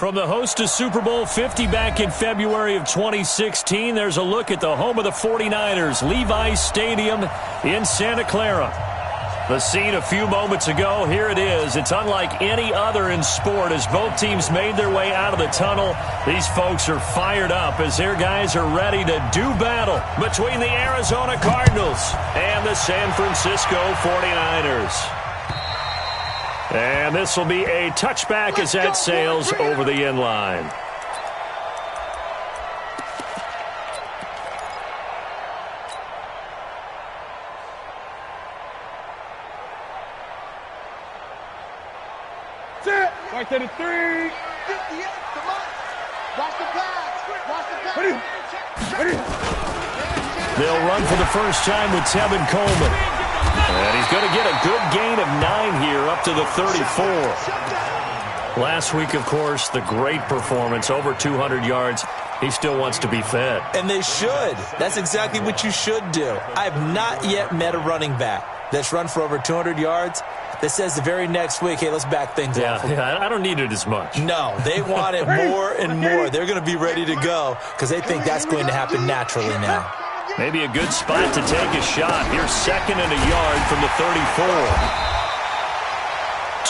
From the host to Super Bowl 50 back in February of 2016, there's a look at the home of the 49ers, Levi's Stadium in Santa Clara. The scene a few moments ago, here it is. It's unlike any other in sport as both teams made their way out of the tunnel. These folks are fired up as their guys are ready to do battle between the Arizona Cardinals and the San Francisco 49ers. And this will be a touchback as that sails over the end line. Right to the 3. Watch the pass. They'll run for the first time with Tevin Coleman. And he's going to get a good gain of 9 here up to the 34. Last week, of course, the great performance, over 200 yards. He still wants to be fed. And they should. That's exactly what you should do. I have not yet met a running back that's run for over 200 yards that says the very next week, hey, let's back things up. Yeah, I don't need it as much. No, they want it more and more. They're going to be ready to go because they think that's going to happen naturally now. Maybe a good spot to take a shot. Here's 2nd and a yard from the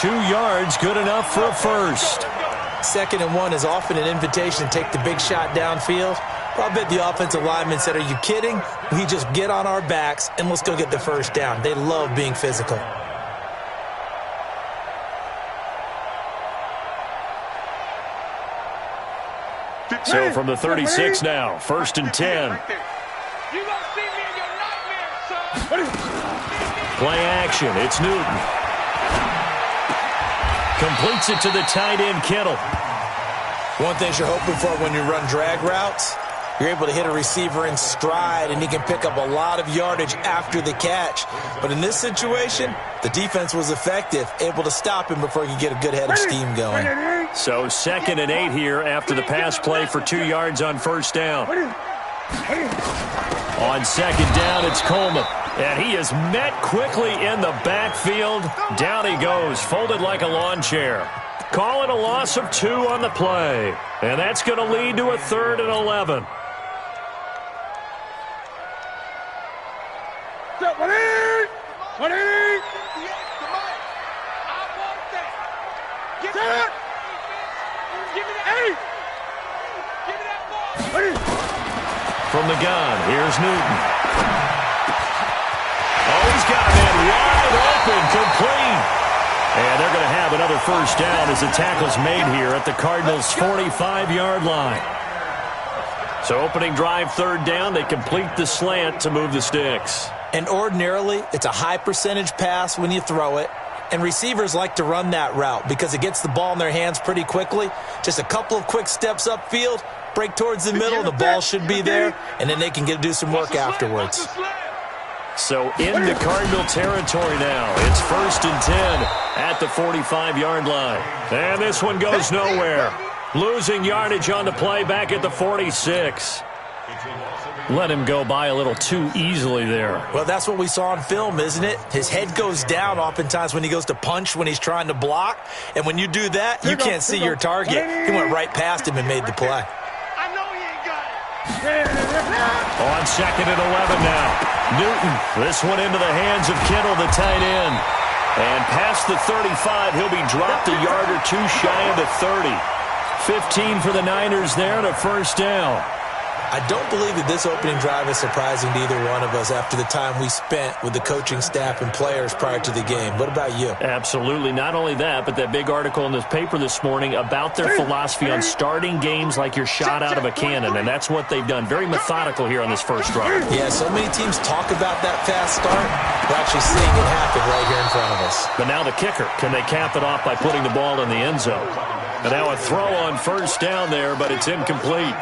34. 2 yards, good enough for a first. 2nd and 1 is often an invitation to take the big shot downfield. But I bet the offensive lineman said, are you kidding? We just get on our backs and let's go get the first down. They love being physical. So from the 36 now, 1st and 10. You gonna see me in your nightmares, son. Play action. It's Newton. Completes it to the tight end, Kittle. One thing you're hoping for when you run drag routes, you're able to hit a receiver in stride, and he can pick up a lot of yardage after the catch. But in this situation, the defense was effective, able to stop him before he could get a good head of steam going. So 2nd and 8 here after the pass play for 2 yards on first down. On 2nd down, it's Coleman. And he is met quickly in the backfield. Down he goes, folded like a lawn chair. Call it a loss of 2 on the play. And that's going to lead to a 3rd and 11. From the gun, here's Newton. Oh, he's got a man wide open, complete. And they're going to have another first down as the tackle's made here at the Cardinals' 45-yard line. So opening drive, 3rd down, they complete the slant to move the sticks. And ordinarily, it's a high percentage pass when you throw it. And receivers like to run that route because it gets the ball in their hands pretty quickly. Just a couple of quick steps upfield, break towards the middle, the ball should be there, and then they can do some work afterwards. So into Cardinal territory now. It's 1st and 10 at the 45-yard line. And this one goes nowhere. Losing yardage on the play back at the 46. Let him go by a little too easily there. Well, that's what we saw on film, isn't it? His head goes down oftentimes when he goes to punch when he's trying to block. And when you do that, you can't see your target. He went right past him and made the play. I know he ain't got it. On 2nd and 11 now. Newton, this one into the hands of Kittle, the tight end. And past the 35, he'll be dropped a yard or 2 shy of the 30. 15 for the Niners there and a first down. I don't believe that this opening drive is surprising to either one of us after the time we spent with the coaching staff and players prior to the game. What about you? Absolutely. Not only that, but that big article in the paper this morning about their philosophy on starting games like you're shot out of a cannon, and that's what they've done. Very methodical here on this first drive. Yeah, so many teams talk about that fast start. We're actually seeing it happen right here in front of us. But now the kicker. Can they cap it off by putting the ball in the end zone? And now a throw on first down there, but it's incomplete.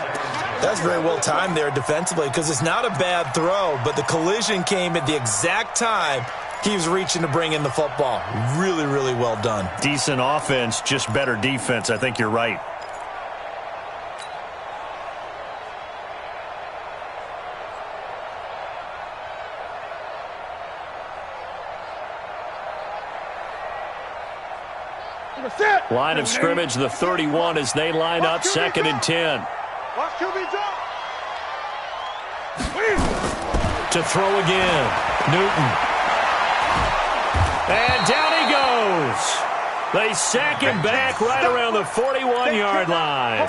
That's very well timed there defensively because it's not a bad throw, but the collision came at the exact time he was reaching to bring in the football. Really, really well done. Decent offense, just better defense. I think you're right. Line of scrimmage, the 31 as they line up, 2nd and 10. To throw again, Newton. And down he goes. They sack him back right around the 41-yard line.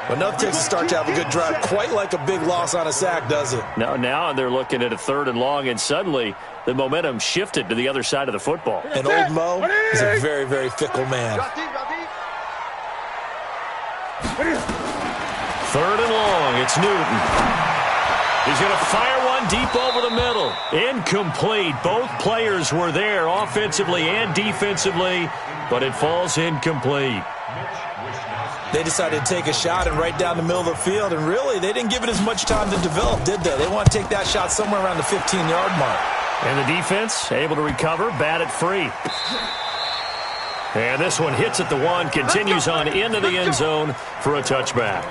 But nothing takes a start to have a good drive, quite like a big loss on a sack, does it? No, now they're looking at a 3rd and long, and suddenly the momentum shifted to the other side of the football. And old Mo is a very, very fickle man. 3rd and long, it's Newton. He's going to fire one deep over the middle. Incomplete. Both players were there offensively and defensively, but it falls incomplete. They decided to take a shot and right down the middle of the field, and really, they didn't give it as much time to develop, did they? They want to take that shot somewhere around the 15-yard mark. And the defense able to recover, bat it free. And this one hits at the 1, continues on into the end zone for a touchback.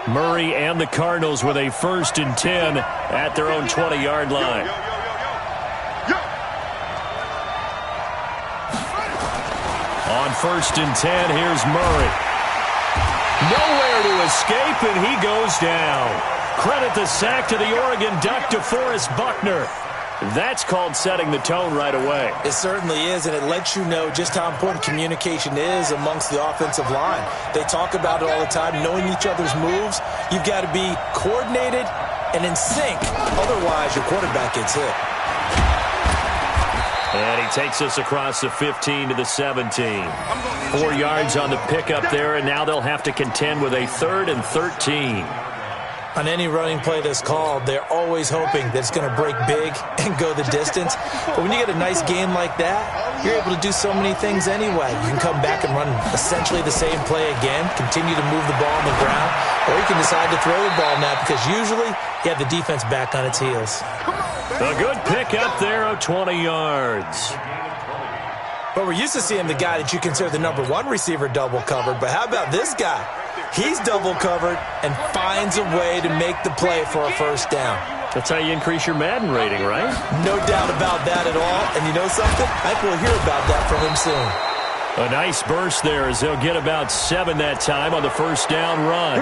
Murray and the Cardinals with a 1st and 10 at their own 20-yard line. On 1st and 10, here's Murray. Nowhere to escape, and he goes down. Credit the sack to the Oregon Duck, DeForest Buckner. That's called setting the tone right away. It certainly is, and it lets you know just how important communication is amongst the offensive line. They talk about it all the time, knowing each other's moves. You've got to be coordinated and in sync. Otherwise, your quarterback gets hit. And he takes us across the 15 to the 17. 4 yards on the pickup there, and now they'll have to contend with a 3rd and 13. On any running play that's called, they're always hoping that it's going to break big and go the distance. But when you get a nice game like that, you're able to do so many things anyway. You can come back and run essentially the same play again, continue to move the ball on the ground, or you can decide to throw the ball now because usually you have the defense back on its heels. A good pick up there of 20 yards. But we're used to seeing the guy that you consider the #1 receiver double covered. But how about this guy? He's double covered and finds a way to make the play for a 1st down. That's how you increase your Madden rating, right? No doubt about that at all. And you know something? I think we'll hear about that from him soon. A nice burst there as they'll get about 7 that time on the 1st down run.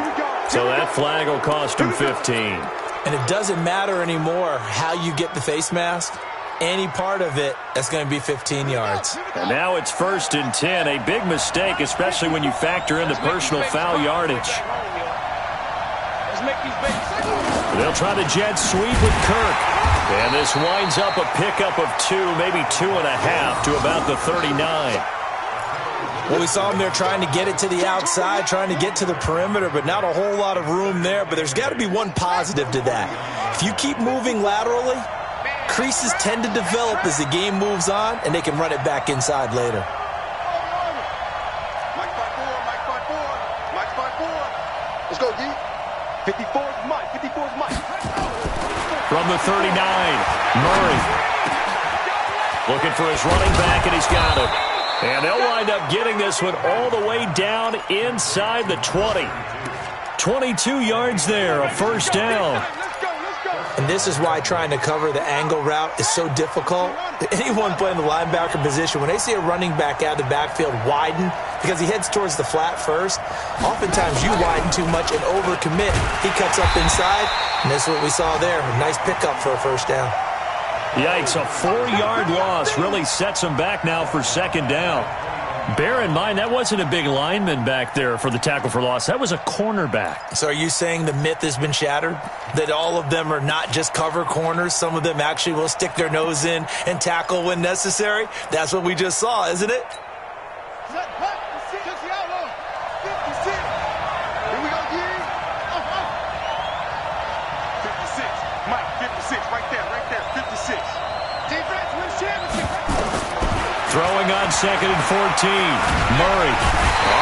So that flag will cost him 15. And it doesn't matter anymore how you get the face mask. Any part of it, that's going to be 15 yards. And now it's 1st and 10. A big mistake, especially when you factor in the personal foul yardage. They'll try the jet sweep with Kirk. And this winds up a pickup of 2, maybe 2.5 to about the 39. Well, we saw him there trying to get it to the outside, trying to get to the perimeter, but not a whole lot of room there. But there's got to be one positive to that. If you keep moving laterally, creases tend to develop as the game moves on, and they can run it back inside later. Let's go, D. 54 is Mike. 54 is Mike. From the 39, Murray. Looking for his running back, and he's got him. And they'll wind up getting this one all the way down inside the 20. 22 yards there, a 1st down. And this is why trying to cover the angle route is so difficult. Anyone playing the linebacker position, when they see a running back out of the backfield widen because he heads towards the flat first, oftentimes you widen too much and overcommit. He cuts up inside, and this is what we saw there. A nice pickup for a 1st down. Yikes, a 4-yard loss really sets him back now for 2nd down. Bear in mind, that wasn't a big lineman back there for the tackle for loss. That was a cornerback. So are you saying the myth has been shattered? That all of them are not just cover corners? Some of them actually will stick their nose in and tackle when necessary? That's what we just saw, isn't it? Throwing on 2nd and 14. Murray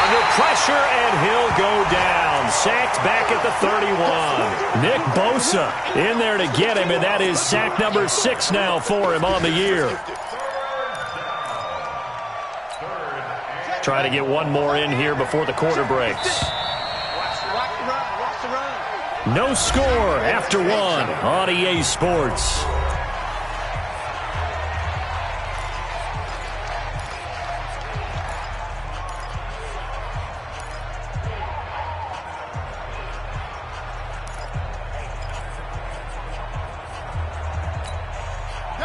under pressure, and he'll go down. Sacked back at the 31. Nick Bosa in there to get him, and that is sack number 6 now for him on the year. Try to get one more in here before the quarter breaks. No score after one on EA Sports.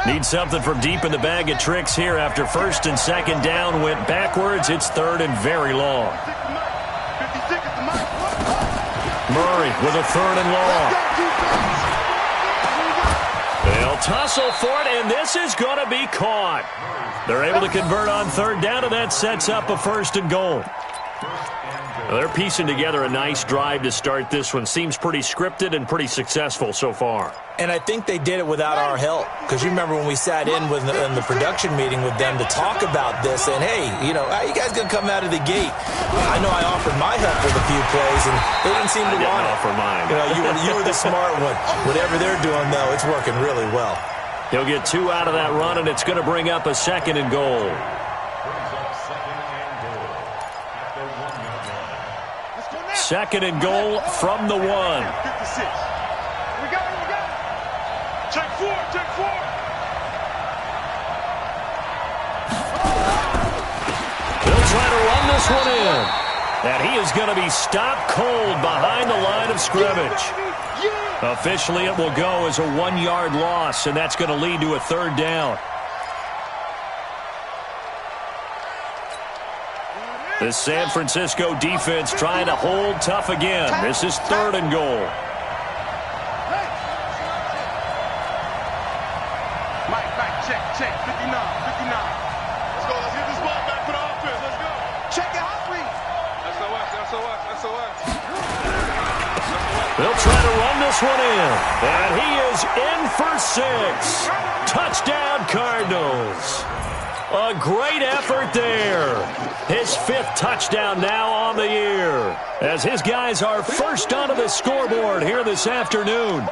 Need something from deep in the bag of tricks here after first and second down went backwards. It's third and very long. Murray with a third and long. They'll tussle for it, and this is going to be caught. They're able to convert on third down, and that sets up a first and goal. They're piecing together a nice drive to start this one. Seems pretty scripted and pretty successful so far. And I think they did it without our help. Because you remember when we sat in the production meeting with them to talk about this, and hey, how you guys going to come out of the gate? I know I offered my help with a few plays, and they didn't seem to want it. Offer mine. You were the smart one. Whatever they're doing, though, it's working really well. He'll get 2 out of that run, and it's going to bring up a second and goal. Second and goal from the 1. We got it. Check four. He'll try to run this one in. And he is going to be stopped cold behind the line of scrimmage. Officially, it will go as a 1-yard loss, and that's going to lead to a third down. The San Francisco defense trying to hold tough again. This is third and goal. Mike, check. 59. Let's go. Let's get this ball back for the offense. Let's go. Check it out, please. SOS. They'll try to run this one in. And he is in for 6. Touchdown, Cardinals. A great effort there. His 5th touchdown now on the year, as his guys are first onto the scoreboard here this afternoon.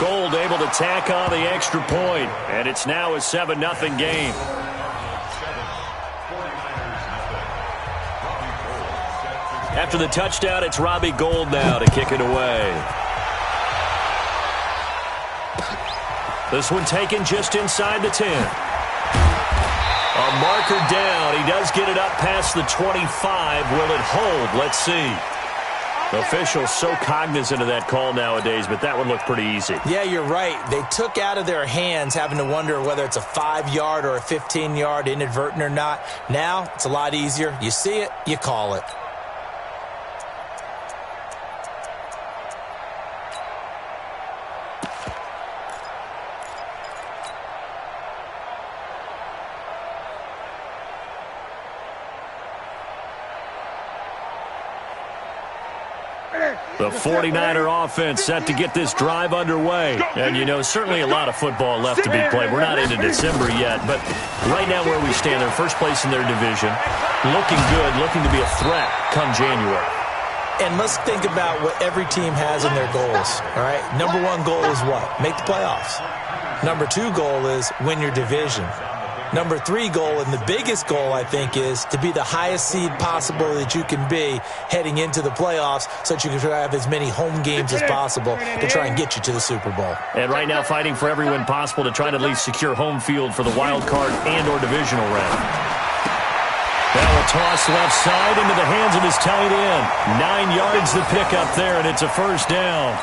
Gold able to tack on the extra point, and it's now a 7-0 game. After the touchdown, it's Robbie Gould now to kick it away. This one taken just inside the 10. A marker down. He does get it up past the 25. Will it hold? Let's see. Officials so cognizant of that call nowadays, but that one looked pretty easy. Yeah, you're right. They took out of their hands having to wonder whether it's a 5-yard or a 15-yard, inadvertent or not. Now, it's a lot easier. You see it, you call it. The 49er offense set to get this drive underway. And, certainly a lot of football left to be played. We're not into December yet, but right now where we stand, they're first place in their division. Looking good, looking to be a threat come January. And let's think about what every team has in their goals, all right? Number 1 goal is what? Make the playoffs. Number 2 goal is win your division. Number 3 goal, and the biggest goal, I think, is to be the highest seed possible that you can be heading into the playoffs so that you can have as many home games as possible to try and get you to the Super Bowl. And right now fighting for every win possible to try to at least secure home field for the wild card and or divisional round. Now a toss left side into the hands of his tight end. 9 yards the pick up there, and it's a first down.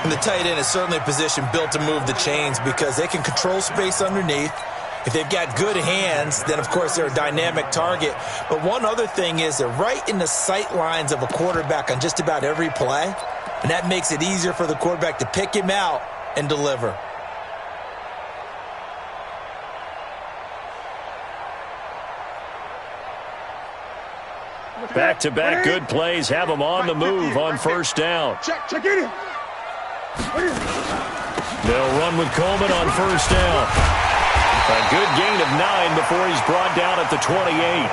And the tight end is certainly a position built to move the chains because they can control space underneath. If they've got good hands, then, of course, they're a dynamic target. But one other thing is they're right in the sight lines of a quarterback on just about every play, and that makes it easier for the quarterback to pick him out and deliver. Back-to-back good plays have them on the move on first down. Check it. They'll run with Coleman on first down. A good gain of 9 before he's brought down at the 28.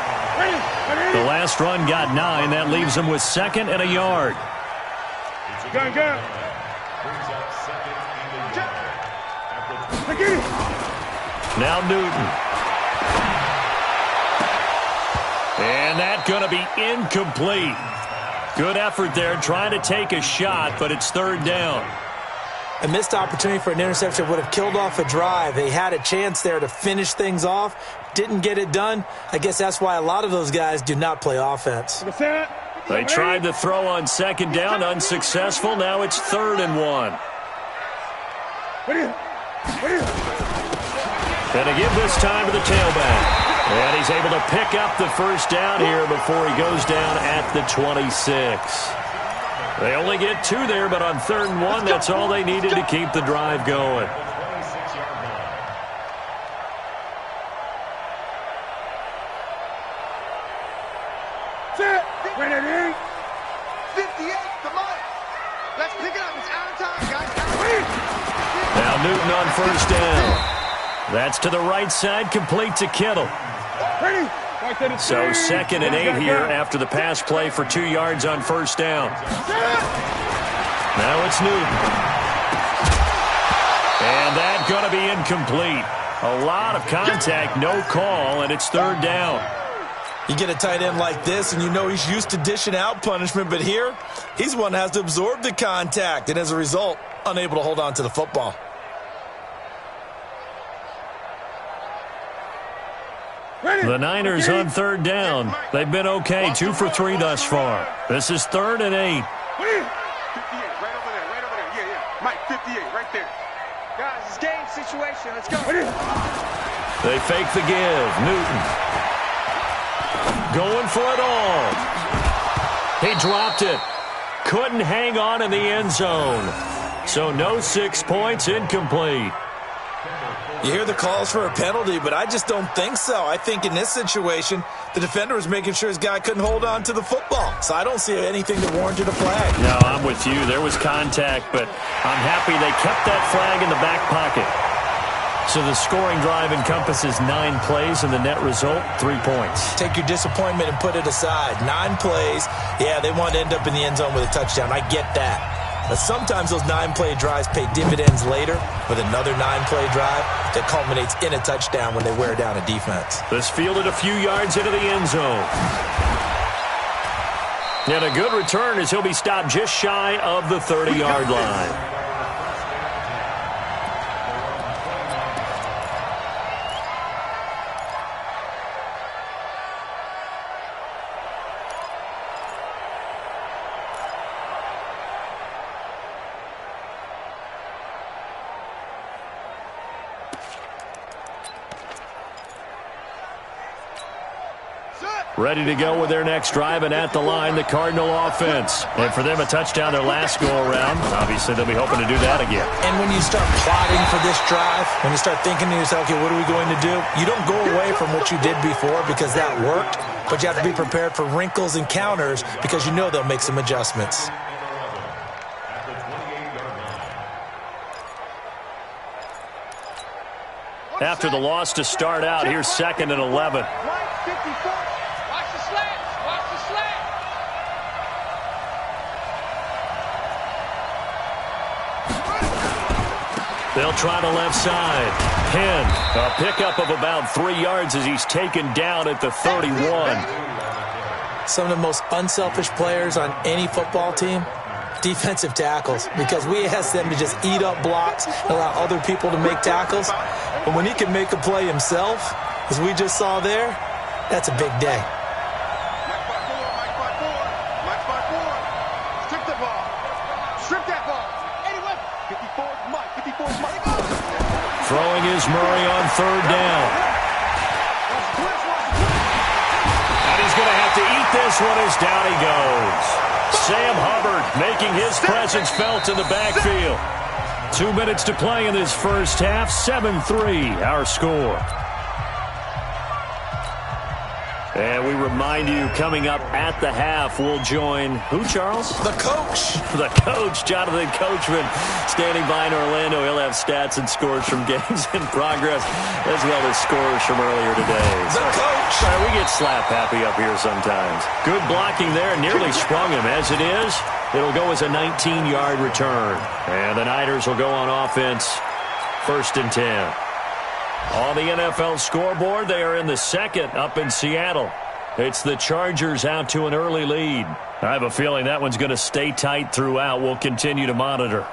The last run got 9. That leaves him with 2nd and a yard. Now Newton. And that's going to be incomplete. Good effort there trying to take a shot, but it's third down. A missed opportunity for an interception would have killed off a drive. They had a chance there to finish things off. Didn't get it done. I guess that's why a lot of those guys do not play offense. They tried to throw on second down, unsuccessful. Now it's 3rd and 1. And to give this time to the tailback. And he's able to pick up the first down here before he goes down at the 26. They only get 2 there, but on 3rd and 1, that's all they needed to keep the drive going. Now Newton on first down. That's to the right side, complete to Kittle. So 2nd and 8 here after the pass play for 2 yards on first down. Now it's Newton. And that's going to be incomplete. A lot of contact, no call, and it's 3rd down. You get a tight end like this, and you know he's used to dishing out punishment, but here, he's one that has to absorb the contact, and as a result, unable to hold on to the football. The Niners on 3rd down. They've been okay, 2 for 3 thus far. This is 3rd and 8. 58, right over there. Yeah. Mike, 58, right there. Guys, it's game situation. Let's go. They fake the give. Newton. Going for it all. He dropped it. Couldn't hang on in the end zone. So no 6 points, incomplete. You hear the calls for a penalty, but I just don't think so. I think in this situation, the defender was making sure his guy couldn't hold on to the football. So I don't see anything that warranted a flag. No, I'm with you. There was contact, but I'm happy they kept that flag in the back pocket. So the scoring drive encompasses 9 plays, and the net result, 3 points. Take your disappointment and put it aside. 9 plays. Yeah, they want to end up in the end zone with a touchdown. I get that. But sometimes those 9-play drives pay dividends later with another 9-play drive that culminates in a touchdown when they wear down a defense. This fielded a few yards into the end zone. And a good return as he'll be stopped just shy of the 30-yard line. Ready to go with their next drive, and at the line, the Cardinal offense. And for them, a touchdown their last go-around. Obviously, they'll be hoping to do that again. And when you start plotting for this drive, when you start thinking to yourself, okay, what are we going to do? You don't go away from what you did before because that worked, but you have to be prepared for wrinkles and counters because you know they'll make some adjustments. After the loss to start out, here's 2nd and 11. They'll try the left side. Penn, a pickup of about 3 yards as he's taken down at the 31. Some of the most unselfish players on any football team, defensive tackles, because we ask them to just eat up blocks and allow other people to make tackles. But when he can make a play himself, as we just saw there, that's a big day. Throwing is Murray on 3rd down. And he's going to have to eat this one as down he goes. Sam Hubbard making his presence felt in the backfield. 2 minutes to play in this first half. 7-3 our score. And we remind you, coming up at the half, we'll join who, Charles? The coach. The coach, Jonathan Coachman, standing by in Orlando. He'll have stats and scores from games in progress, as well as scores from earlier today. The coach. Sorry, we get slap happy up here sometimes. Good blocking there, nearly sprung him. As it is, it'll go as a 19-yard return. And the Niners will go on offense, 1st and 10. On the NFL scoreboard, they are in the second up in Seattle. It's the Chargers out to an early lead. I have a feeling that one's going to stay tight throughout. We'll continue to monitor.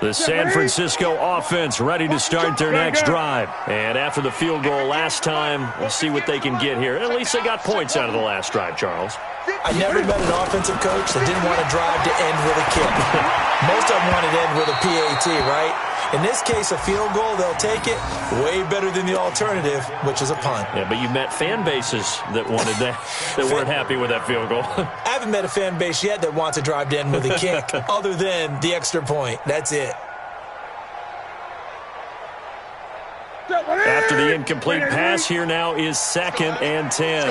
The San Francisco offense ready to start their next drive. And after the field goal last time, we'll see what they can get here. At least they got points out of the last drive, Charles. I never met an offensive coach that didn't want to drive to end with a kick. Most of them wanted to end with a PAT, right? In this case, a field goal, they'll take it. Way better than the alternative, which is a punt. Yeah, but you've met fan bases that wanted that, that weren't happy with that field goal. I haven't met a fan base yet that wants to drive to end with a kick, other than the extra point. That's it. After the incomplete pass, here now is 2nd and 10.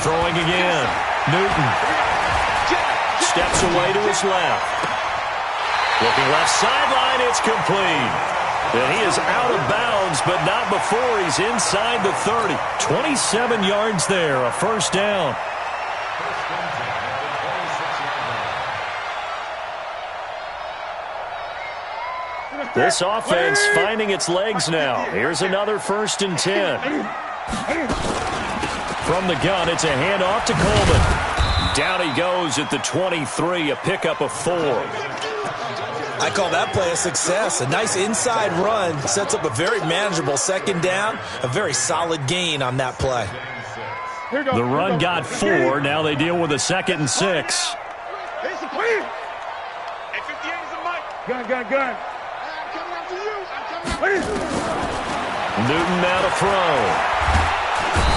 Throwing again. Newton steps away to his left. Looking left sideline, it's complete. And he is out of bounds, but not before he's inside the 30. 27 yards there, a first down. This offense finding its legs now. Here's another 1st and 10. From the gun, it's a handoff to Coleman. Down he goes at the 23, a pickup of 4. I call that play a success. A nice inside run sets up a very manageable 2nd down. A very solid gain on that play. The run got 4. Now they deal with a 2nd and 6. Gun. Newton now to throw.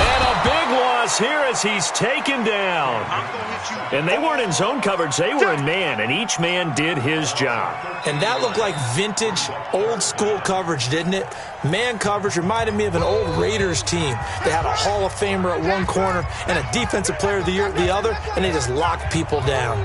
And a big loss here as he's taken down. And they weren't in zone coverage. They were in man, and each man did his job. And that looked like vintage, old-school coverage, didn't it? Man coverage reminded me of an old Raiders team. They had a Hall of Famer at one corner and a Defensive Player of the Year at the other, and they just locked people down.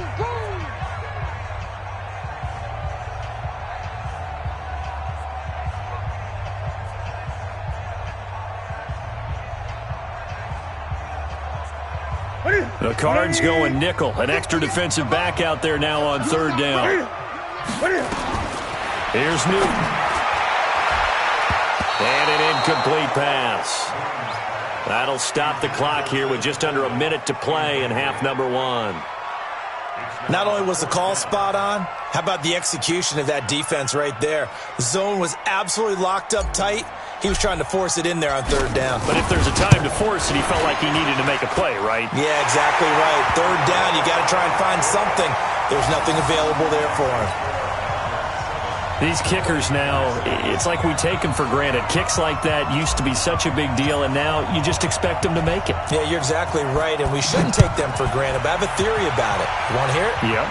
The Cards going nickel. An extra defensive back out there now on 3rd down. Here's Newton. And an incomplete pass. That'll stop the clock here with just under a minute to play in half number 1. Not only was the call spot on, how about the execution of that defense right there? The zone was absolutely locked up tight. He was trying to force it in there on 3rd down. But if there's a time to force it, he felt like he needed to make a play, right? Yeah, exactly right. 3rd down, you got to try and find something. There's nothing available there for him. These kickers now, it's like we take them for granted. Kicks like that used to be such a big deal, and now you just expect them to make it. Yeah, you're exactly right, and we shouldn't take them for granted. But I have a theory about it. You want to hear it? Yeah.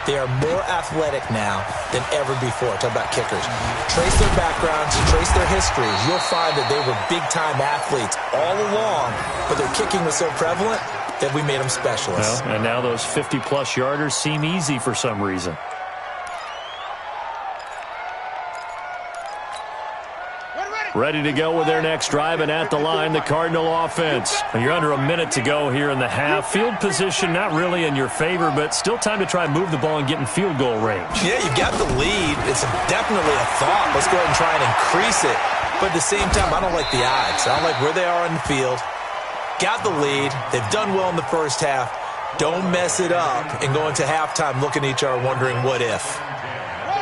They are more athletic now than ever before. Talk about kickers. Trace their backgrounds, trace their histories. You'll find that they were big-time athletes all along, but their kicking was so prevalent that we made them specialists. Well, and now those 50-plus yarders seem easy for some reason. Ready to go with their next drive, and at the line, the Cardinal offense. You're under a minute to go here in the half. Field position not really in your favor, but still time to try and move the ball and get in field goal range. Yeah, you got the lead. It's definitely a thought. Let's go ahead and try and increase it. But at the same time, I don't like the odds. I don't like where they are on the field. Got the lead. They've done well in the first half. Don't mess it up and go into halftime looking at each other wondering what if.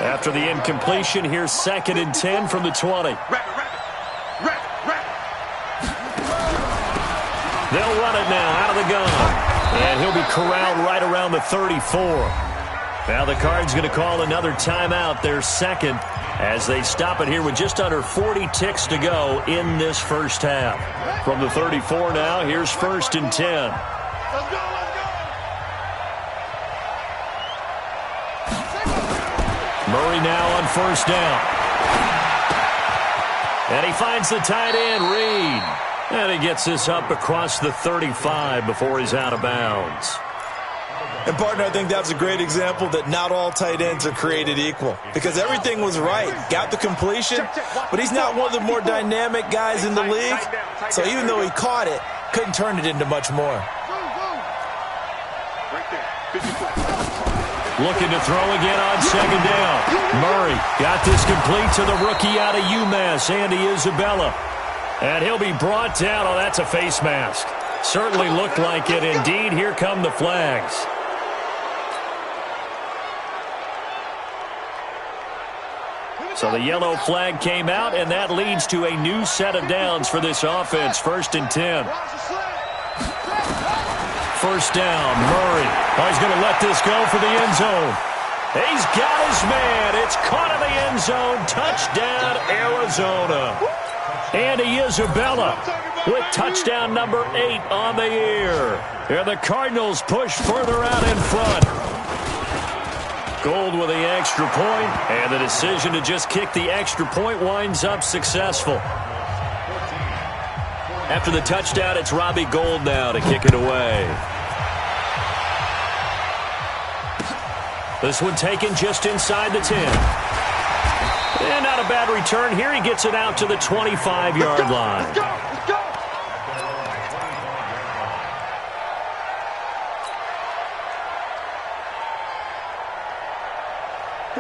After the incompletion, here's 2nd and 10 from the 20. They'll run it now out of the gun. And he'll be corralled right around the 34. Now the Cards going to call another timeout, their 2nd, as they stop it here with just under 40 ticks to go in this first half. From the 34 now, here's 1st and 10. Let's go. Murray now on 1st down. And he finds the tight end, Reed. And he gets this up across the 35 before he's out of bounds. And, partner, I think that's a great example that not all tight ends are created equal. Because everything was right. Got the completion, but he's not one of the more dynamic guys in the league. So even though he caught it, couldn't turn it into much more. Right there. 54. Looking to throw again on second down. Murray got this complete to the rookie out of UMass, Andy Isabella. And he'll be brought down. Oh, that's a face mask. Certainly looked like it. Indeed, here come the flags. So the yellow flag came out, and that leads to a new set of downs for this offense. 1st and 10. First down, Murray. Oh, he's going to let this go for the end zone. He's got his man. It's caught in the end zone. Touchdown, Arizona. Andy Isabella with touchdown number 8 on the year. And the Cardinals push further out in front. Gold with the extra point, and the decision to just kick the extra point winds up successful. After the touchdown, it's Robbie Gould now to kick it away. This one taken just inside the 10. And not a bad return here. He gets it out to the 25-yard line. Let's go. Let's go.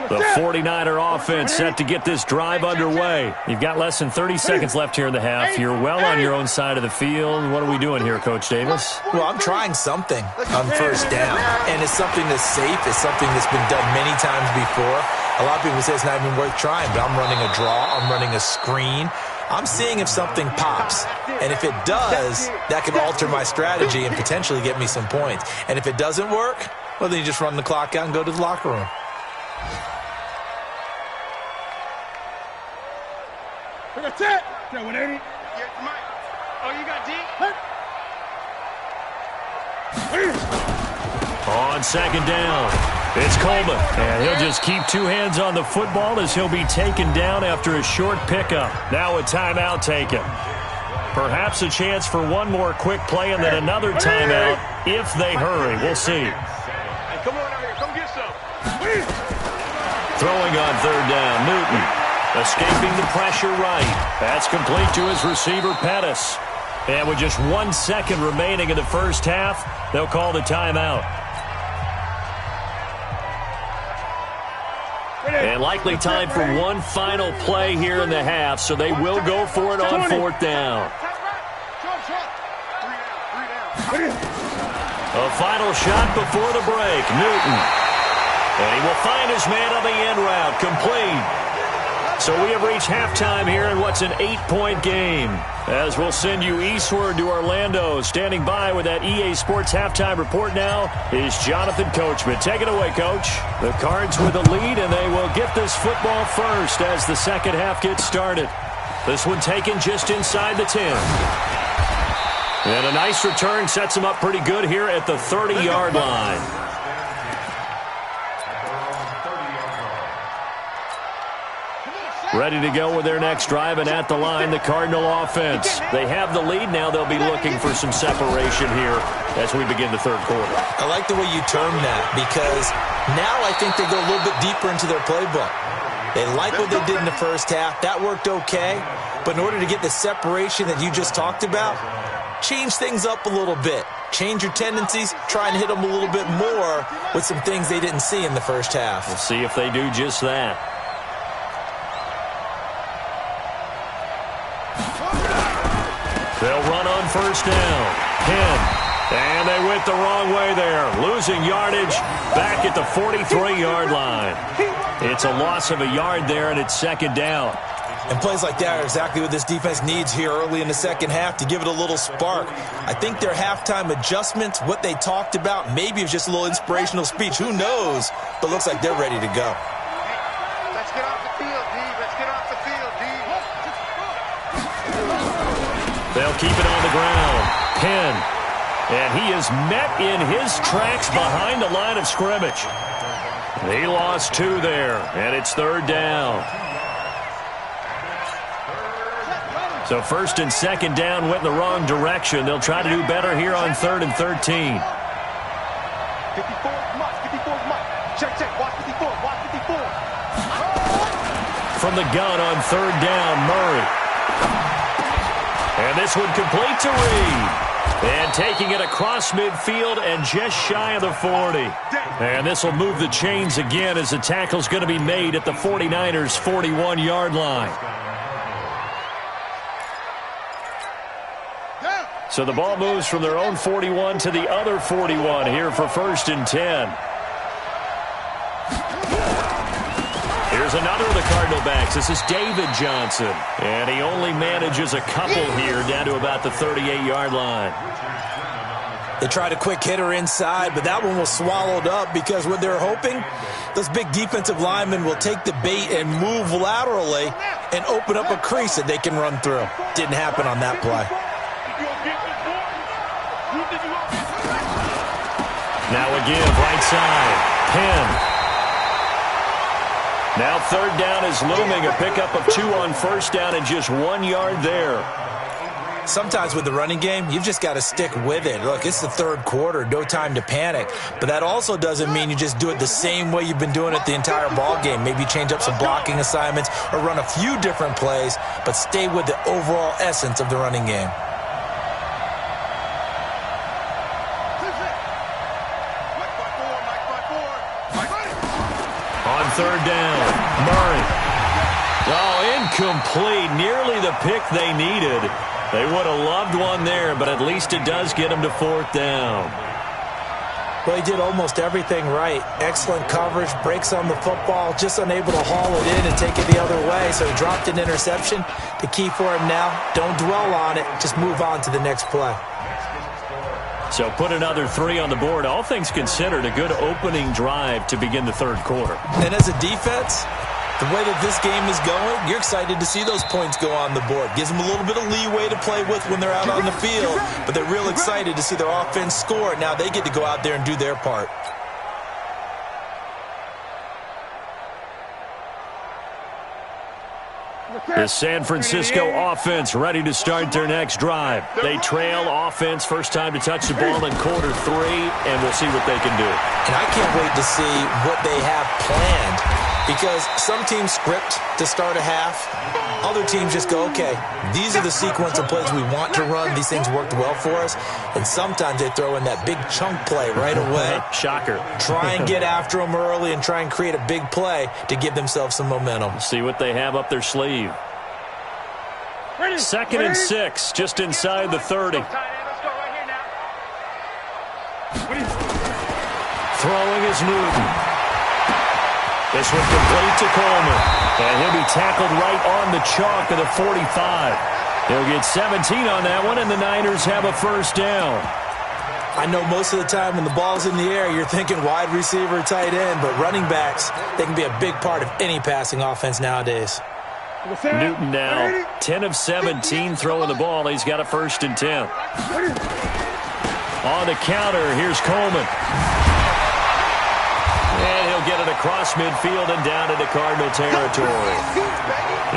The 49er offense set to get this drive underway. You've got less than 30 seconds left here in the half. You're well on your own side of the field. What are we doing here, Coach Davis? Well, I'm trying something on first down, and it's something that's safe. It's something that's been done many times before. A lot of people say it's not even worth trying, but I'm running a draw. I'm running a screen. I'm seeing if something pops, and if it does, that could alter my strategy and potentially get me some points. And if it doesn't work, well, then you just run the clock out and go to the locker room. That's it. Yeah, 180. Yeah, Mike. Oh, you got D? On second down, it's Coleman. And he'll just keep two hands on the football as he'll be taken down after a short pickup. Now a timeout taken. Perhaps a chance for one more quick play and then another timeout if they hurry. We'll see. Hey, come on out here. Come get some. Throwing on third down, Newton. Escaping the pressure right. That's complete to his receiver, Pettis. And with just 1 second remaining in the first half, they'll call the timeout. And likely time for one final play here in the half, so they will go for it on fourth down. A final shot before the break, Newton. And he will find his man on the end route, complete. So we have reached halftime here in what's an 8-point game. As we'll send you eastward to Orlando. Standing by with that EA Sports halftime report now is Jonathan Coachman. Take it away, Coach. The Cards with the lead, and they will get this football first as the second half gets started. This one taken just inside the 10. And a nice return sets them up pretty good here at the 30-yard line. Ready to go with their next drive, and at the line, the Cardinal offense. They have the lead. Now they'll be looking for some separation here as we begin the third quarter. I like the way you term that, because now I think they go a little bit deeper into their playbook. They like what they did in the first half. That worked okay. But in order to get the separation that you just talked about, change things up a little bit. Change your tendencies. Try and hit them a little bit more with some things they didn't see in the first half. We'll see if they do just that. They'll run on first down. 10. And they went the wrong way there. Losing yardage back at the 43-yard line. It's a loss of a yard there, and it's second down. And plays like that are exactly what this defense needs here early in the second half to give it a little spark. I think their halftime adjustments, what they talked about, maybe it was just a little inspirational speech. Who knows? But looks like they're ready to go. Let's get off the field, D. Let's get off the field, D. They'll keep it on the ground. Penn. And he is met in his tracks behind the line of scrimmage. He lost 2 there, and it's third down. So first and second down went in the wrong direction. They'll try to do better here on 3rd and 13. 54, Mike. Check. Watch 54. Watch 54. From the gun on third down, Murray. And this one complete to Reed. And taking it across midfield and just shy of the 40. And this will move the chains again as the tackle's going to be made at the 49ers' 41-yard line. So the ball moves from their own 41 to the other 41 here for 1st and 10. Here's another of the Cardinal backs. This is David Johnson. And he only manages a couple here down to about the 38-yard line. They tried a quick hitter inside, but that one was swallowed up because what they're hoping, those big defensive linemen will take the bait and move laterally and open up a crease that they can run through. Didn't happen on that play. Now a give, right side. Penn. Now 3rd down is looming. A pickup of 2 on 1st down and just 1 yard there. Sometimes with the running game, you've just got to stick with it. Look, it's the 3rd quarter, no time to panic. But that also doesn't mean you just do it the same way you've been doing it the entire ball game. Maybe change up some blocking assignments or run a few different plays, but stay with the overall essence of the running game. On 3rd down, Murray. Oh, incomplete. Nearly the pick they needed. They would have loved one there, but at least it does get them to 4th down. Well, he did almost everything right. Excellent coverage, breaks on the football, just unable to haul it in and take it the other way, so he dropped an interception. The key for him now, don't dwell on it, just move on to the next play. So put another 3 on the board. All things considered, a good opening drive to begin the 3rd quarter. And as a defense, the way that this game is going, you're excited to see those points go on the board. Gives them a little bit of leeway to play with when they're out on the field, but they're real excited to see their offense score. Now they get to go out there and do their part. The San Francisco offense ready to start their next drive. They trail offense, first time to touch the ball in quarter 3, and we'll see what they can do. And I can't wait to see what they have planned, because some teams script to start a half. Other teams just go, okay, these are the sequence of plays we want to run. These things worked well for us. And sometimes they throw in that big chunk play right away. Shocker. Try and get after them early and try and create a big play to give themselves some momentum. See what they have up their sleeve. 2nd and 6, just inside the 30. Throwing is Newton. This one complete to Coleman. And he'll be tackled right on the chalk of the 45. He'll get 17 on that one, and the Niners have a 1st down. I know most of the time when the ball's in the air, you're thinking wide receiver, tight end, but running backs, they can be a big part of any passing offense nowadays. Newton now 10 of 17 throwing the ball. He's got a 1st and 10. On the counter, here's Coleman. And he'll get it across midfield and down into Cardinal territory.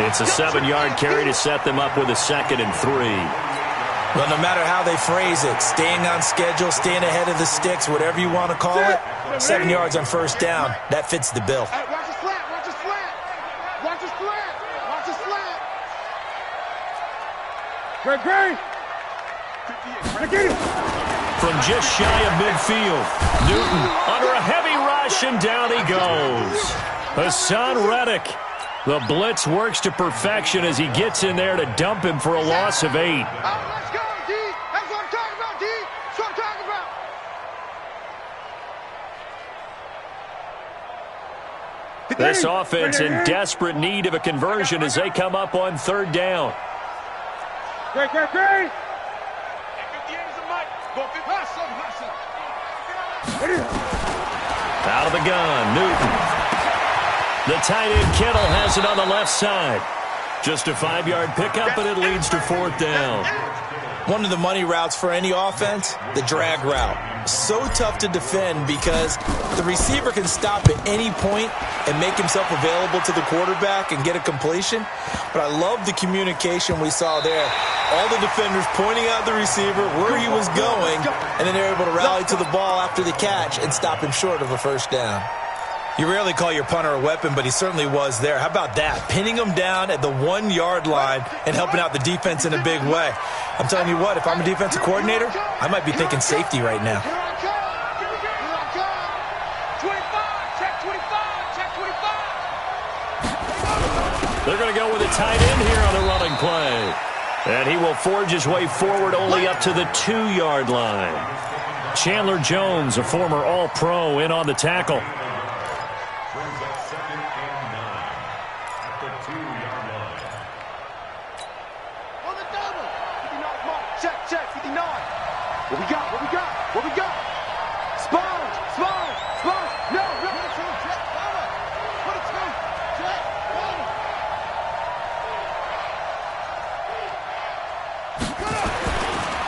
It's a 7-yard carry to set them up with a 2nd and 3. Well, no matter how they phrase it, staying on schedule, staying ahead of the sticks, whatever you want to call it, 7 yards on 1st down, that fits the bill. Watch his flat, watch his flat. Watch his flat, watch his flat. Great. From just shy of midfield, Newton under a heavy rush, and down he goes. Hassan Reddick. The blitz works to perfection as he gets in there to dump him for a loss of 8. Let's go, D. That's what I'm talking about, D. That's what I'm talking about. This offense in desperate need of a conversion as they come up on 3rd down. Great. 58 is a mic. Go 50. Out of the gun, Newton. The tight end Kittle has it on the left side. Just a 5-yard pickup, but it leads to 4th down. One of the money routes for any offense, the drag route. So tough to defend because the receiver can stop at any point and make himself available to the quarterback and get a completion. But I love the communication we saw there. All the defenders pointing out the receiver, where he was going, and then they're able to rally to the ball after the catch and stop him short of a 1st down. You rarely call your punter a weapon, but he certainly was there. How about that? Pinning him down at the 1-yard line and helping out the defense in a big way. I'm telling you what, if I'm a defensive coordinator, I might be thinking safety right now. They're going to go with a tight end here on the running play. And he will forge his way forward only up to the 2-yard line. Chandler Jones, a former All-Pro, in on the tackle. On the double. 59 mark. Check, 59. What we got? Sponge. No. Put a two. Check.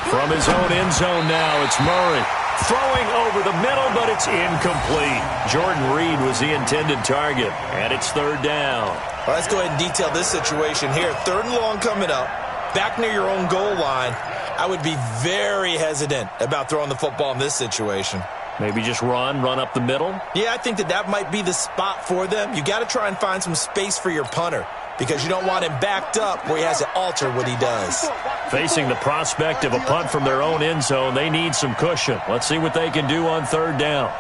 From his own end zone now, it's Murray. Throwing over the middle, but it's incomplete. Jordan Reed was the intended target, and it's 3rd down. Well, let's go ahead and detail this situation here. 3rd and long coming up, back near your own goal line. I would be very hesitant about throwing the football in this situation. Maybe just run up the middle? Yeah, I think that might be the spot for them. You got to try and find some space for your punter because you don't want him backed up where he has to alter what he does. Facing the prospect of a punt from their own end zone, they need some cushion. Let's see what they can do on 3rd down.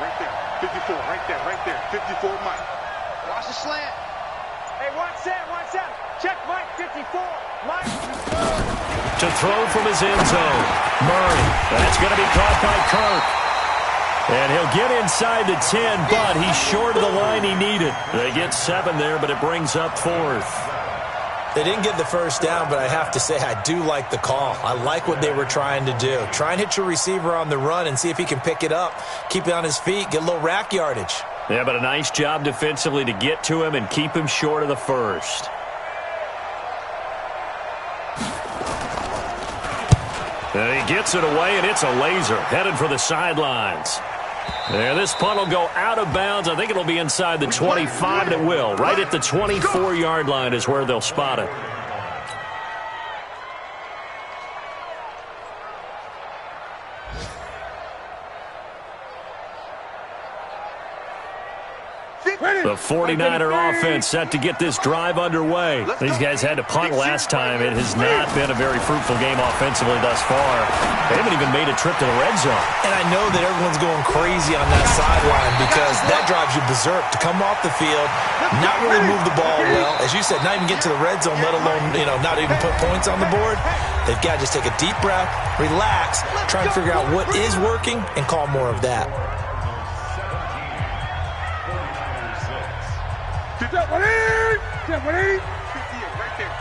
Right there. 54. Right there. 54, Mike. Watch the slant. Hey, one set. Check Mike, 54. Mike. To throw from his end zone. Murray. That's going to be caught by Kirk. And he'll get inside the 10, but he's short of the line he needed. They get 7 there, but it brings up 4th. They didn't get the 1st down, but I have to say I do like the call. I like what they were trying to do. Try and hit your receiver on the run and see if he can pick it up. Keep it on his feet, get a little rack yardage. Yeah, but a nice job defensively to get to him and keep him short of the 1st. And he gets it away, and it's a laser headed for the sidelines. And this punt will go out of bounds. I think it'll be inside the 25, and it will. Right at the 24-yard line is where they'll spot it. The 49er offense set to get this drive underway. These guys had to punt last time. It has not been a very fruitful game offensively thus far. They haven't even made a trip to the red zone. And I know that everyone's going crazy on that sideline because that drives you berserk to come off the field, not really move the ball well. As you said, not even get to the red zone, let alone, not even put points on the board. They've got to just take a deep breath, relax, try and figure out what is working, and call more of that. Step one in. 58, right there.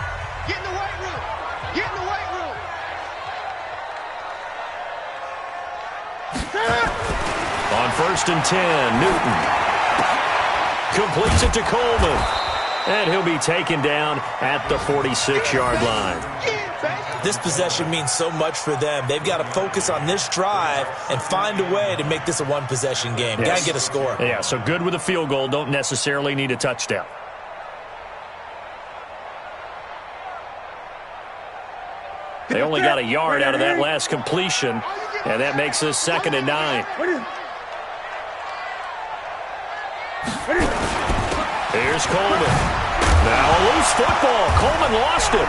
Get in the weight room. On 1st and 10, Newton completes it to Coleman. And he'll be taken down at the 46-yard line. This possession means so much for them. They've got to focus on this drive and find a way to make this a one-possession game. Yes. Got to get a score. Yeah, so good with a field goal. Don't necessarily need a touchdown. They only got a yard out of that last completion, and that makes this 2nd and 9. Here's Coleman. Now a loose football. Coleman lost it.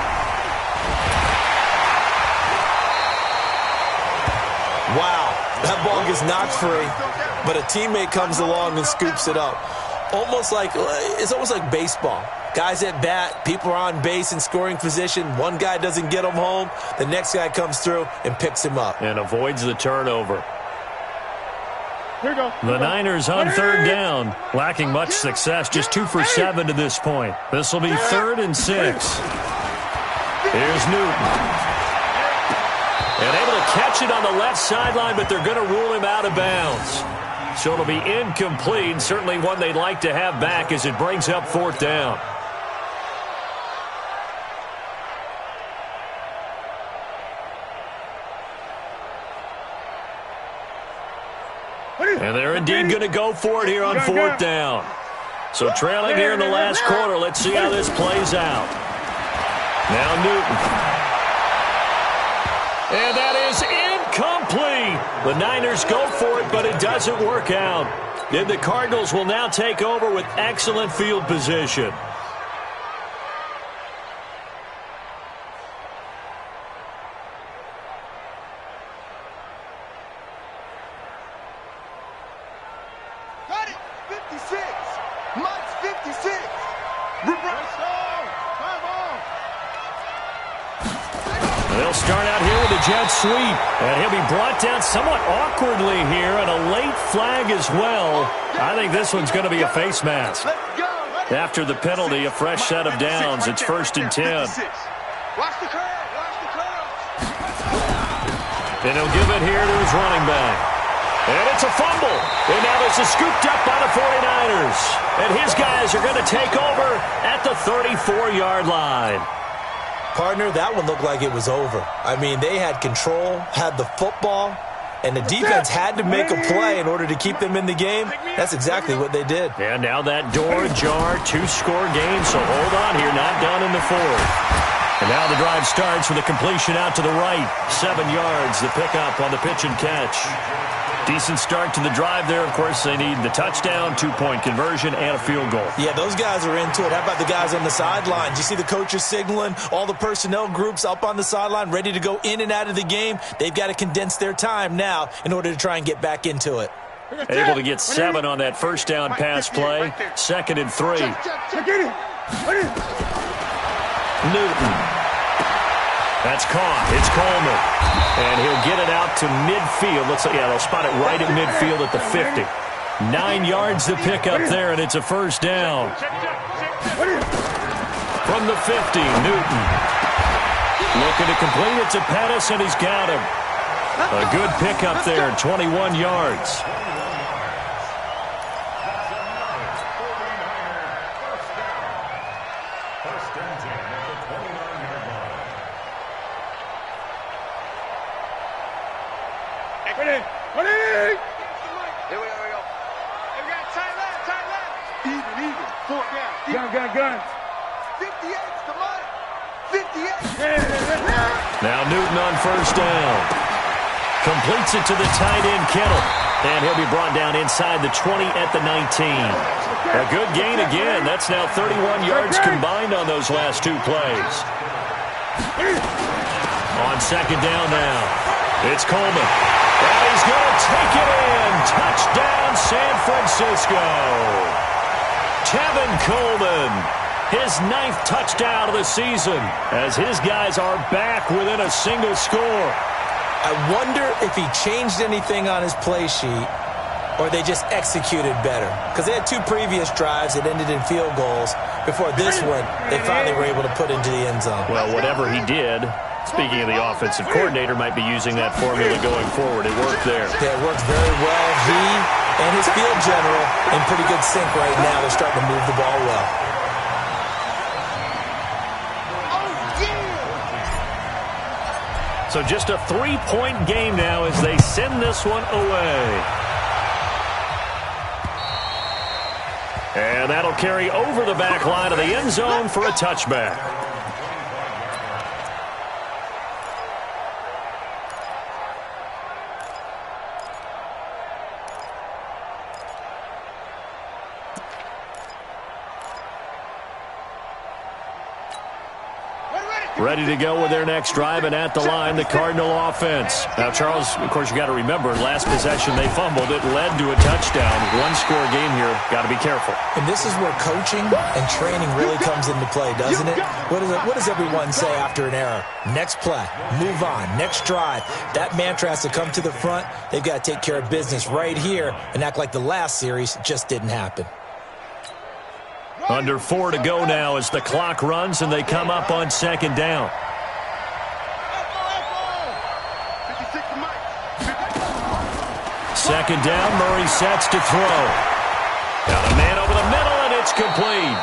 Wow, that ball gets knocked free, but a teammate comes along and scoops it up. It's almost like baseball. Guys at bat, people are on base in scoring position. One guy doesn't get him home. The next guy comes through and picks him up. And avoids the turnover. Here we go. The Niners on 3rd down, lacking much success, just 2 for 7 to this point. This will be 3rd and 6. Here's Newton. And able to catch it on the left sideline, but they're going to rule him out of bounds. So it'll be incomplete, certainly one they'd like to have back as it brings up 4th down. And they're indeed going to go for it here on 4th down. So trailing here in the last quarter, let's see how this plays out. Now Newton. And that is incomplete. incomplete. The Niners go for it, but it doesn't work out. And the Cardinals will now take over with excellent field position. Got it. 56. Mike's 56. They'll start out here with a jet sweep. And he'll be brought down somewhat awkwardly here, and a late flag as well. I think this one's going to be a face mask. After the penalty, a fresh set of downs. It's 1st and 10. Watch the curve. Watch the curve. And he'll give it here to his running back. And it's a fumble. And now this is scooped up by the 49ers. And his guys are going to take over at the 34-yard line. Partner, that one looked like it was over. I mean, they had control, had the football, and the defense had to make a play in order to keep them in the game. That's exactly what they did. And now that door ajar, 2-score game, so hold on here, not done in the 4th. And now the drive starts with a completion out to the right. 7 yards, the pickup on the pitch and catch. Decent start to the drive there. Of course, they need the touchdown, 2-point conversion, and a field goal. Yeah, those guys are into it. How about the guys on the sidelines? You see the coaches signaling, all the personnel groups up on the sideline, ready to go in and out of the game. They've got to condense their time now in order to try and get back into it. Able to get 7 on that first down pass play. 2nd and 3. Newton. That's caught. It's Coleman. And he'll get it out to midfield. They'll spot it right at midfield at the 50. 9 yards to pick up there, and it's a first down. From the 50, Newton. Looking to complete it to Pettis, and he's got him. A good pickup there, 21 yards. Gun. 58's the money. 58. Now Newton on first down. Completes it to the tight end, Kittle. And he'll be brought down inside the 20 at the 19. A good gain again. That's now 31 yards combined on those last 2 plays. On second down now. It's Coleman. And he's going to take it in. Touchdown, San Francisco. Tevin Coleman, his 9th touchdown of the season, as his guys are back within a single score. I wonder if he changed anything on his play sheet or they just executed better. Because they had 2 previous drives that ended in field goals. Before this one, they finally were able to put into the end zone. Well, whatever he did, speaking of the offensive coordinator, might be using that formula going forward. It worked there. Yeah, it worked very well. He and his field general in pretty good sync right now. They're starting to move the ball well. So just a 3-point game now as they send this one away. And that'll carry over the back line of the end zone for a touchback. Ready to go with their next drive, and at the line, the Cardinal offense. Now, Charles, of course, you got to remember, last possession they fumbled. It led to a touchdown. 1-score game here. Got to be careful. And this is where coaching and training really comes into play, doesn't it? What does everyone say after an error? Next play, move on, next drive. That mantra has to come to the front. They've got to take care of business right here and act like the last series just didn't happen. Under 4 to go now as the clock runs and they come up on second down. Second down, Murray sets to throw. Got a man over the middle, and it's complete.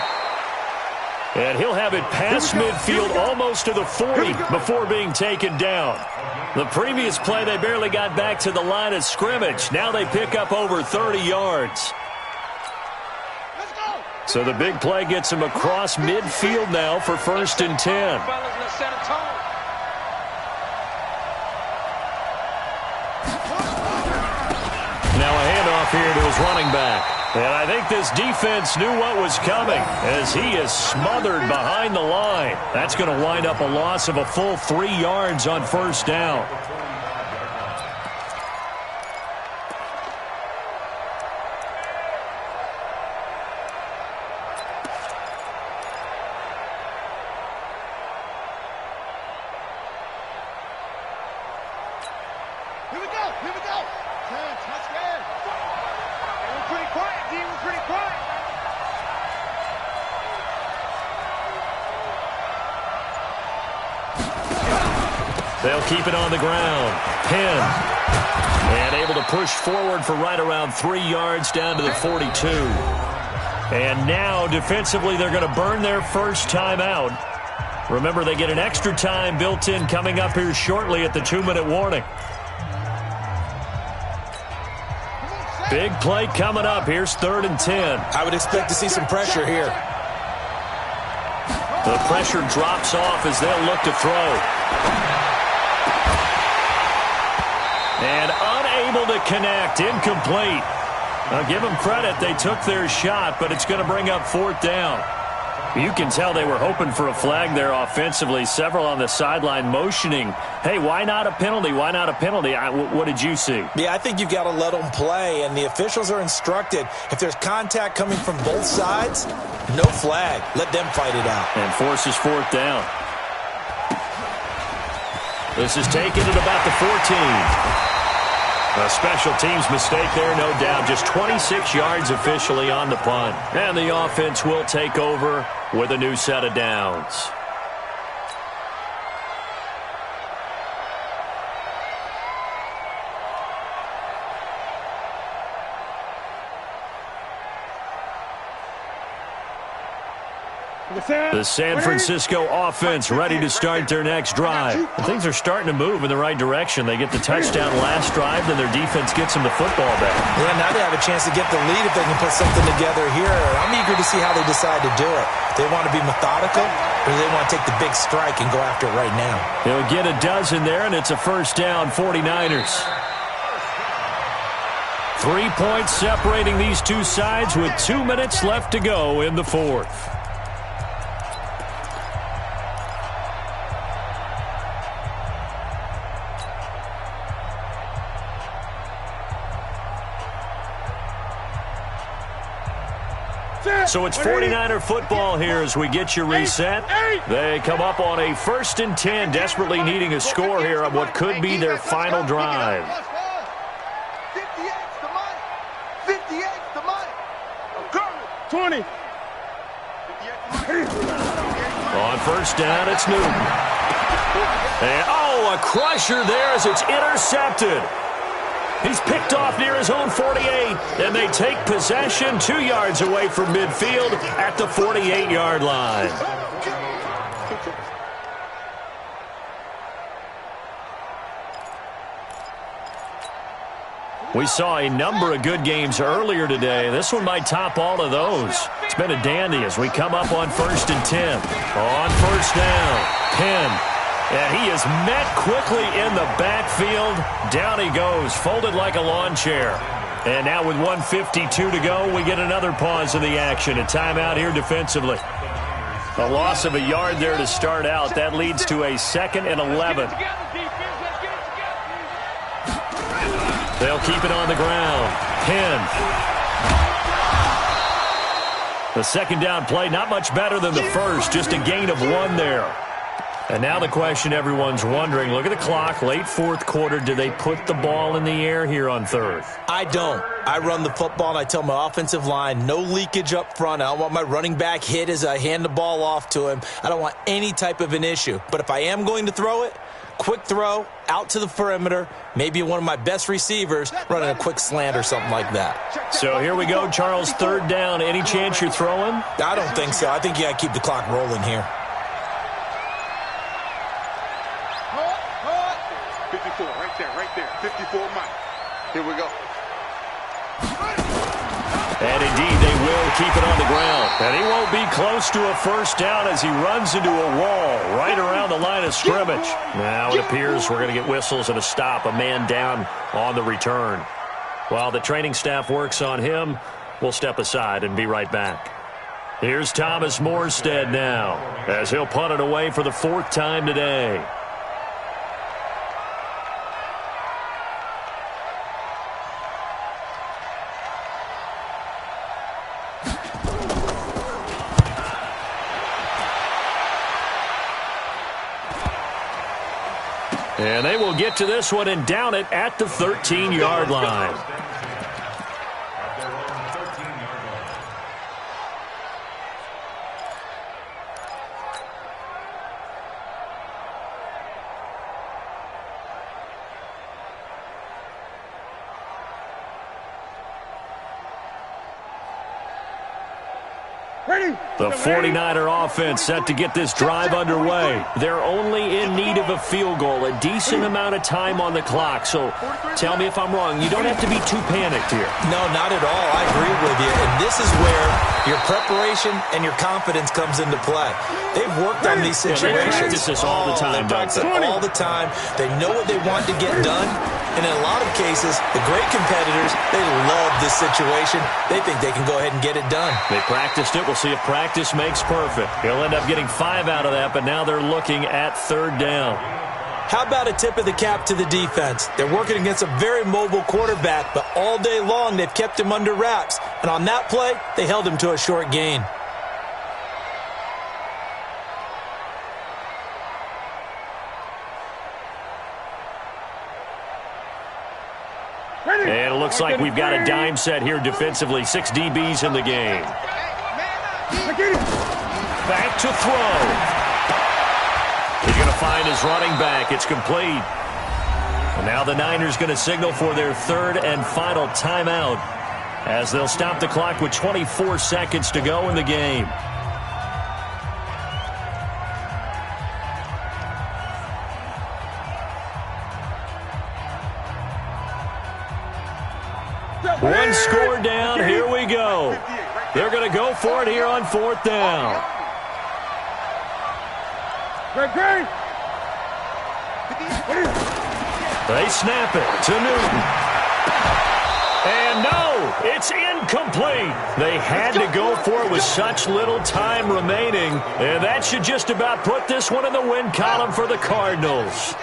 And he'll have it past midfield almost to the 40 before being taken down. The previous play, they barely got back to the line of scrimmage. Now they pick up over 30 yards. So the big play gets him across midfield now for 1st and 10. here to his running back. And I think this defense knew what was coming as he is smothered behind the line. That's going to wind up a loss of a full 3 yards on first down. They'll keep it on the ground. Penn. And able to push forward for right around 3 yards down to the 42. And now, defensively, they're going to burn their first time out. Remember, they get an extra time built in coming up here shortly at the 2-minute warning. Big play coming up. Here's 3rd and 10. I would expect to see some pressure here. The pressure drops off as they'll look to throw. And unable to connect. Incomplete. I'll give them credit. They took their shot, but it's going to bring up 4th down. You can tell they were hoping for a flag there offensively. Several on the sideline motioning, hey, why not a penalty? Why not a penalty? What did you see? Yeah, I think you've got to let them play, and the officials are instructed. If there's contact coming from both sides, no flag. Let them fight it out. And forces 4th down. This is taken at about the 14. A special teams mistake there, no doubt. Just 26 yards officially on the punt. And the offense will take over with a new set of downs. The San Francisco offense ready to start their next drive. And things are starting to move in the right direction. They get the touchdown last drive, then their defense gets them the football back. Yeah, now they have a chance to get the lead if they can put something together here. I'm eager to see how they decide to do it. They want to be methodical, or do they want to take the big strike and go after it right now? They'll get a dozen there, and it's a first down, 49ers. 3 points separating these two sides with 2 minutes left to go in the 4th. So it's 49er football here as we get you reset. They come up on a 1st and 10, desperately needing a score here on what could be their final drive. 58's the money. 20. On first down, it's Newton. And, a crusher there as it's intercepted. He's picked off near his own 48, and they take possession 2 yards away from midfield at the 48-yard line. We saw a number of good games earlier today. This one might top all of those. It's been a dandy as we come up on 1st and 10. On first down, Penn. And he is met quickly in the backfield. Down he goes, folded like a lawn chair. And now with 1:52 to go, we get another pause in the action. A timeout here defensively. A loss of a yard there to start out. That leads to a 2nd and 11. They'll keep it on the ground. Penn. The second down play, not much better than the first. Just a gain of 1 there. And now the question everyone's wondering, look at the clock, late 4th quarter, do they put the ball in the air here on 3rd? I don't. I run the football, and I tell my offensive line, no leakage up front. I don't want my running back hit as I hand the ball off to him. I don't want any type of an issue. But if I am going to throw it, quick throw, out to the perimeter, maybe one of my best receivers running a quick slant or something like that. So here we go, Charles, 3rd down. Any chance you're throwing? I don't think so. I think you got to keep the clock rolling here. 54, right there. 54 Mike. Here we go. And indeed, they will keep it on the ground. And he won't be close to a first down as he runs into a wall right around the line of scrimmage. Now it appears we're going to get whistles and a stop. A man down on the return. While the training staff works on him, we'll step aside and be right back. Here's Thomas Morstead now, as he'll punt it away for the 4th time today. And they will get to this one and down it at the 13-yard line. The 49er offense set to get this drive underway. They're only in need of a field goal, a decent amount of time on the clock. So tell me if I'm wrong. You don't have to be too panicked here. No, not at all. I agree with you. And this is where your preparation and your confidence comes into play. They've worked on these situations. They practice this all the time. They practice it all the time. They know what they want to get done. And in a lot of cases, the great competitors, they love this situation. They think they can go ahead and get it done. They practiced it. We'll see if practice makes perfect. He'll end up getting 5 out of that, but now they're looking at 3rd down. How about a tip of the cap to the defense? They're working against a very mobile quarterback, but all day long they've kept him under wraps. And on that play, they held him to a short gain. And it looks like we've got a dime set here defensively. 6 DBs in the game. Back to throw. He's going to find his running back. It's complete. And now the Niners going to signal for their 3rd and final timeout as they'll stop the clock with 24 seconds to go in the game. One score down. Here we go. They're going to go for it here on 4th down. They snap it to Newton. And no, it's incomplete. They had to go for it with such little time remaining. And that should just about put this one in the win column for the Cardinals.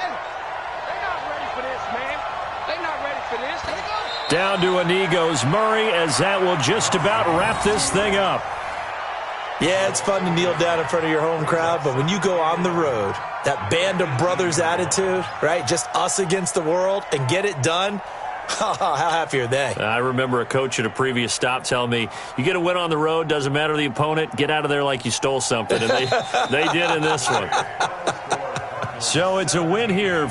Down to a knee goes Murray, as that will just about wrap this thing up. Yeah, it's fun to kneel down in front of your home crowd, but when you go on the road, that band of brothers attitude, right, just us against the world, and get it done, how happy are they? I remember a coach at a previous stop telling me, you get a win on the road, doesn't matter the opponent, get out of there like you stole something, and they did in this one. So it's a win here.